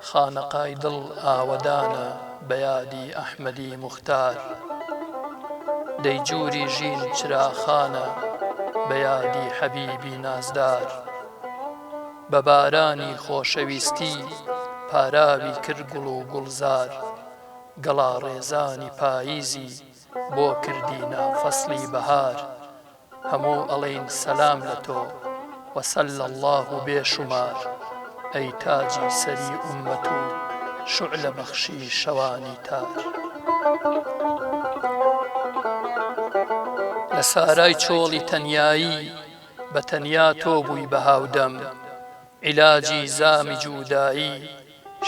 خانەقای دڵ ئاوەدانە بە یادی ئەحمەدی موختار دەی جووری ژین چراخانە بە یادی حەبیبی نازدار بە بارانی خۆشەویستی پاراوی کرد گوڵ و گوڵزار گەڵا ڕێزانی پاییزی بۆ کردینە فەسڵی بەهار هەموو ئەڵێین سەلام لە تۆ وەسەل الله بێشومار ئەی تاجی سەری ئوممەت و شوعلە بەخشی شەوانی تار لە سارای چۆڵی تەنیایی بە تەنیا تۆ بووی بە هاودەم عیلاجی زامی جوودایی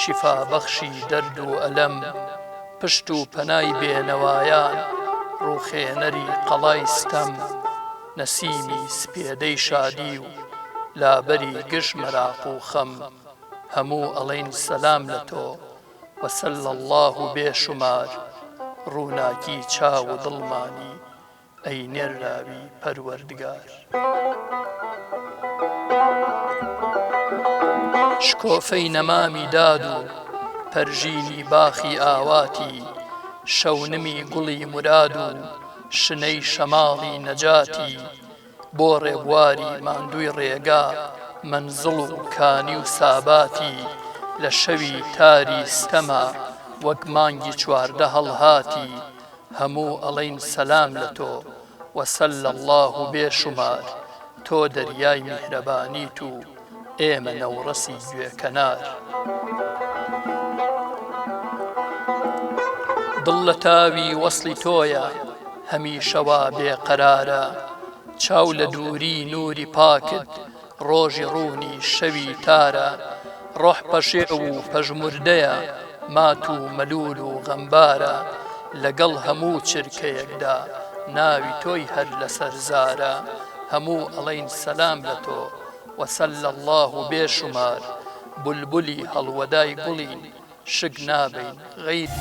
شیفا بەخشی دەرد و ئەلەم پشت و پەنای بێنەوایان ڕووخێنەری قەڵای ستەم نەسیمی سپێدەی شادی و لابەری گشت مەراق و خەم هەموو ئەڵێین سەلام لە تۆ وەسەل الله بێشومار ڕووناکی چاو و دڵمانی ئەی نێراوی پەروەردگار شکۆفەی نەمامی داد و پەرژینی باخی ئاواتی شەونمی گوڵی مراد و شنەی شەماڵی نەجاتی بۆ ڕێبواری ماندووی ڕێگا مەنزڵ و کانی و ساباتی لە شەوی تاری ستەما وەک مانگی چواردە هەڵهاتی هەموو ئەڵێین سەلام لە تۆ وەسەل الله بێشومار تۆ دەریای میهرەبانیت و ئێمە نەوڕەسی گوێکەنار دڵ لە تاوی وەسڵی تۆیە هەمیشەوا بێقەرارە چاو لە دووری نووری پاکت ڕۆژی ڕوونی شەوی تارە ڕۆح پەشێع و پەژموردەیە مات و مەلول و غەمبارە لەگەڵ هەموو چرکەیەکدا ناوی تۆی هەر لەسەر زارە هەموو ئەڵێین سەلام لە تۆ وەسەل الله بێشومار بولبولی هەڵوەدای گوڵین شک نابین غەیر